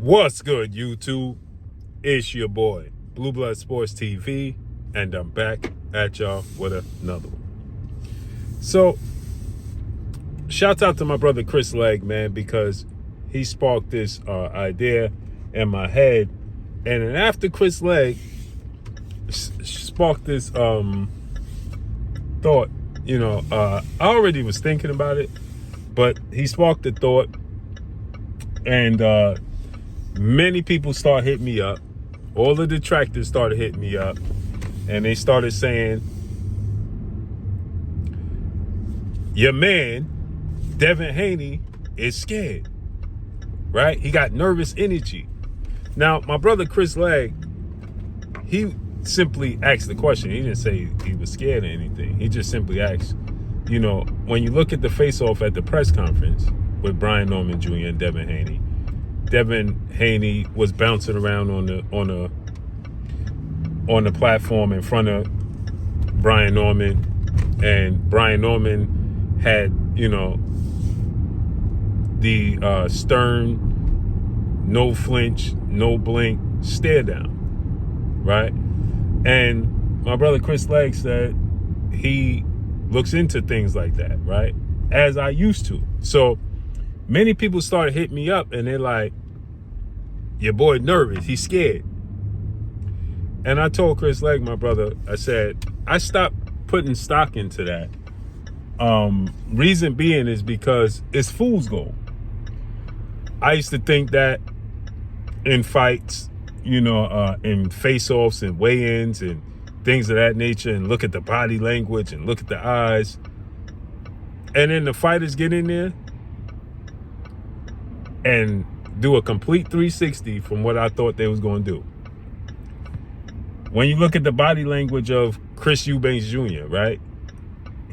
What's good, YouTube? It's your boy, Blue Blood Sports TV, and I'm back at y'all with another one. So, shouts out to my brother Chris Legg, man, because he sparked this idea in my head. And then after Chris Legg sparked this thought, I already was thinking about it, but he sparked the thought, and many people start hitting me up. All the detractors started hitting me up, and they started saying, your man, Devin Haney, is scared, right? He got nervous energy. Now, my brother Chris Legg, he simply asked the question. He didn't say he was scared or anything. He just simply asked, when you look at the Faceoff at the press conference with Brian Norman Jr. and Devin Haney, Devin Haney was bouncing around on the platform in front of Brian Norman, and Brian Norman had, the stern, no flinch, no blink stare down, right? And my brother Chris Legg said he looks into things like that, right? As I used to. So many people started hitting me up, and they're like, your boy nervous, he's scared. And I told Chris Legg, my brother, I said, I stopped putting stock into that. Reason being is because it's fool's gold. I used to think that in fights, in face-offs and weigh-ins and things of that nature, and look at the body language and look at the eyes, and then the fighters get in there and do a complete 360 from what I thought they was going to do. When you look at the body language of Chris Eubanks Jr., right?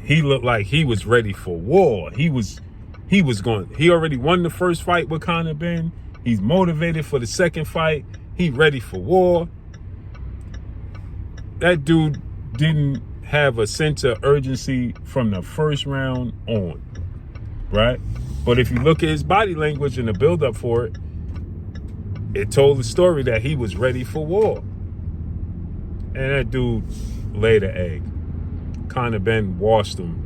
He looked like he was ready for war. He already won the first fight with Conor Ben. He's motivated for the second fight. He ready for war. That dude didn't have a sense of urgency from the first round on, right? But if you look at his body language and the build-up for it, it told the story that he was ready for war. And that dude laid an egg. Conor Ben washed him.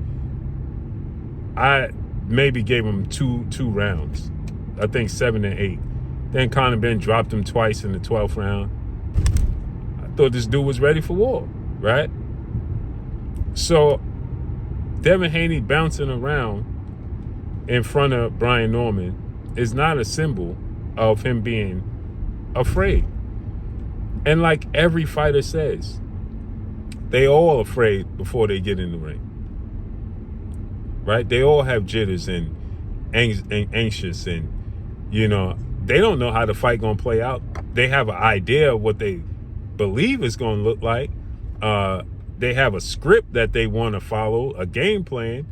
I maybe gave him two rounds. I think 7 and 8. Then Conor Ben dropped him twice in the 12th round. I thought this dude was ready for war, right? So Devin Haney bouncing around in front of Brian Norman is not a symbol of him being afraid. And like every fighter says, they all afraid before they get in the ring, right? They all have jitters and anxious, and they don't know how the fight gonna play out. They have an idea of what they believe it's gonna look like. They have a script that they want to follow, a game plan.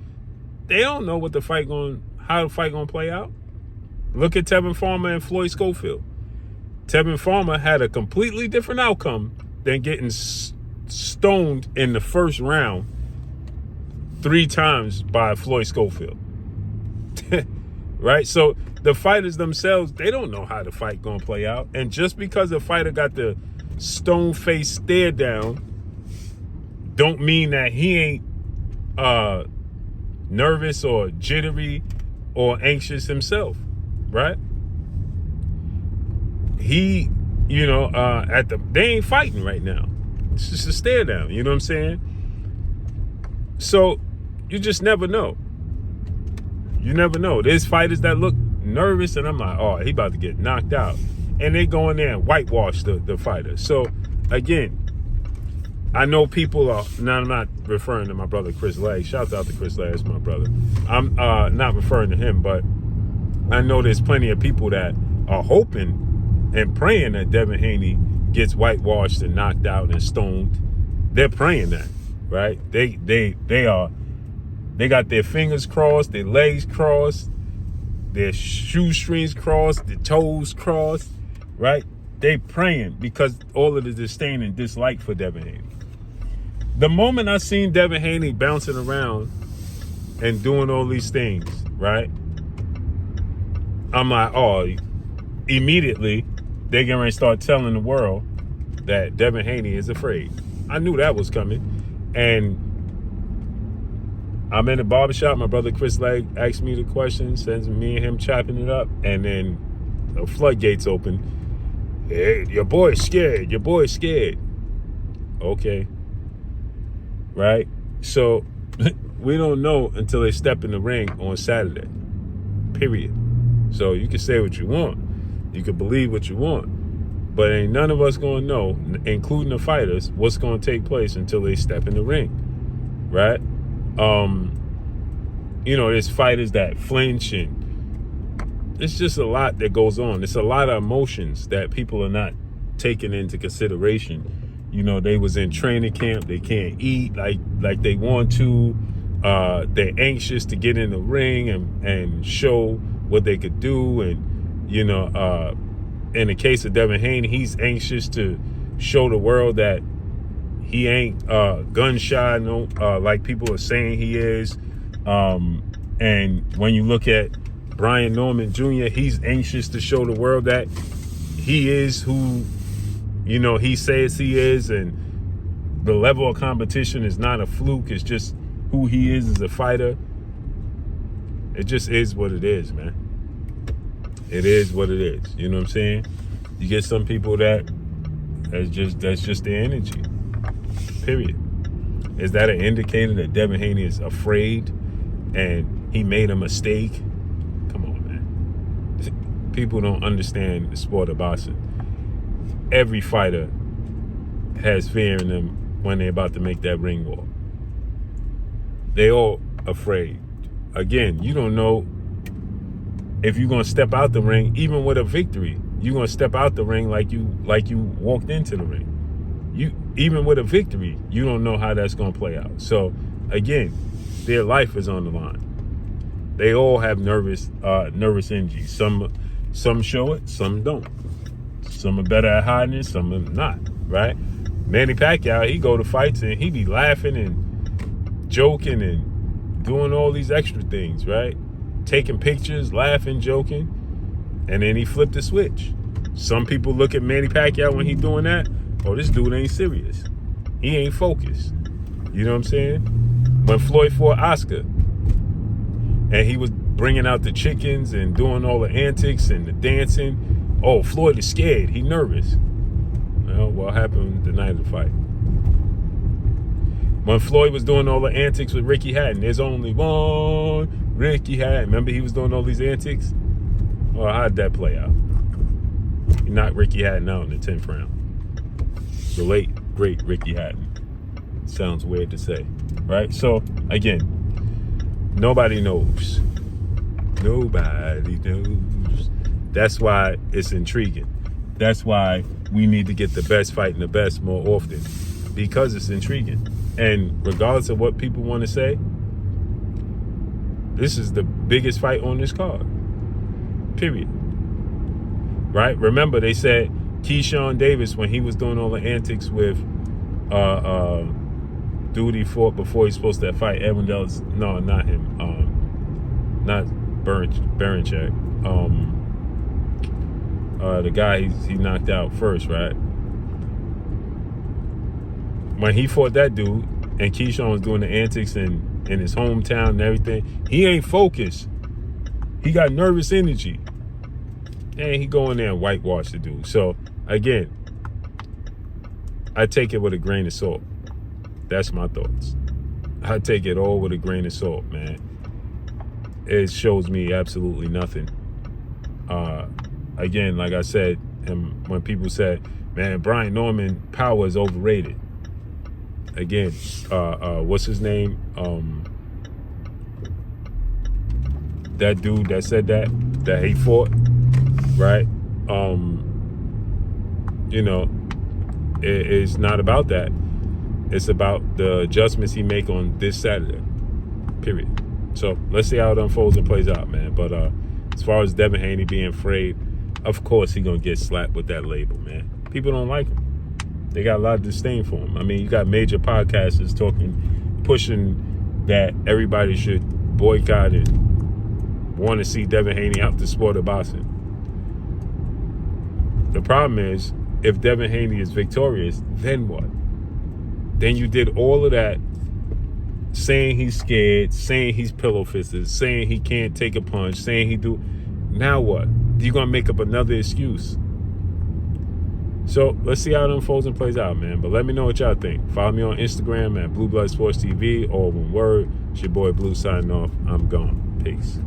They don't know how the fight gonna play out. Look at Tevin Farmer and Floyd Schofield. Tevin Farmer had a completely different outcome than getting stoned in the first round 3 times by Floyd Schofield. Right? So the fighters themselves, they don't know how the fight gonna play out. And just because a fighter got the stone-faced stare down, don't mean that he ain't nervous or jittery or anxious himself, right? He, they ain't fighting right now. It's just a stare down, you know what I'm saying? So you just never know. You never know. There's fighters that look nervous, and I'm like, oh, he about to get knocked out. And they go in there and whitewash the fighter. So, again, I know people are, now I'm not referring to my brother Chris Legg. Shout out to Chris Legg, that's my brother. I'm not referring to him, but I know there's plenty of people that are hoping and praying that Devin Haney gets whitewashed and knocked out and stoned. They're praying that, right? They got their fingers crossed, their legs crossed, their shoestrings crossed, their toes crossed, right? They praying because all of the disdain and dislike for Devin Haney. The moment I seen Devin Haney bouncing around and doing all these things, right? I'm like, oh, immediately they're going to start telling the world that Devin Haney is afraid. I knew that was coming. And I'm in the barbershop. My brother Chris Legg asked me the question, sends me and him chopping it up. And then the floodgates open. Hey, your boy's scared. Your boy's scared. Okay. Right? So we don't know until they step in the ring on Saturday. Period. So you can say what you want. You can believe what you want. But ain't none of us going to know, including the fighters, what's going to take place until they step in the ring. Right? There's fighters that flinch, and it's just a lot that goes on. It's a lot of emotions that people are not taking into consideration. They was in training camp. They can't eat like they want to. They're anxious to get in the ring and show what they could do. And, in the case of Devin Haney, he's anxious to show the world that he ain't gun shy, like people are saying he is. And when you look at Brian Norman Jr., he's anxious to show the world that he is who, he says he is. And the level of competition is not a fluke. It's just who he is as a fighter. It just is what it is, man. It is what it is. You know what I'm saying? You get some people that's just their energy. Period. Is that an indicator that Devin Haney is afraid and he made a mistake? Come on, man. People don't understand the sport of boxing. Every fighter has fear in them when they're about to make that ring walk. They all afraid. Again, you don't know if you're going to step out the ring, even with a victory. You're going to step out the ring like you walked into the ring. Even with a victory, you don't know how that's going to play out. So, again, their life is on the line. They all have nervous energy. Some show it, some don't. Some are better at hiding it, some are not, right? Manny Pacquiao, he go to fights and he be laughing and joking and doing all these extra things, right? Taking pictures, laughing, joking, and then he flipped the switch. Some people look at Manny Pacquiao when he doing that, oh, this dude ain't serious. He ain't focused. You know what I'm saying? When Floyd fought Oscar, and he was bringing out the chickens and doing all the antics and the dancing, oh, Floyd is scared. He nervous. Well, what happened the night of the fight? When Floyd was doing all the antics with Ricky Hatton, there's only one Ricky Hatton. Remember he was doing all these antics? Well, how'd that play out? He knocked Ricky Hatton out in the 10th round. The late, great Ricky Hatton. Sounds weird to say, right? So, again, nobody knows. Nobody knows. That's why it's intriguing. That's why we need to get the best fighting the best more often, because it's intriguing. And regardless of what people want to say, this is the biggest fight on this card. Period. Right? Remember, they said Keyshawn Davis, when he was doing all the antics with dude he fought before he's supposed to fight Edwin Ellis. No, not him. Not Baranchak. The guy he knocked out first, right? When he fought that dude and Keyshawn was doing the antics in his hometown and everything, he ain't focused. He got nervous energy. And he go in there and whitewash the dude. So, again, I take it with a grain of salt. That's my thoughts. I take it all with a grain of salt, man. It shows me absolutely nothing. Again, like I said, and when people said, man, Brian Norman power is overrated. Again, what's his name? That dude that said that he fought, right? It's not about that. It's about the adjustments he make on this Saturday. Period. So let's see how it unfolds and plays out, man. But as far as Devin Haney being afraid, of course he's gonna get slapped with that label, man. People don't like him. They got a lot of disdain for him. I mean, you got major podcasters pushing that everybody should boycott and want to see Devin Haney out the sport of boxing. The problem is, if Devin Haney is victorious, then what? Then you did all of that, saying he's scared, saying he's pillow-fisted, saying he can't take a punch, saying he do. Now what? You're going to make up another excuse. So let's see how it unfolds and plays out, man. But let me know what y'all think. Follow me on Instagram at Blue Blood Sports TV, all one word. It's your boy Blue signing off. I'm gone. Peace.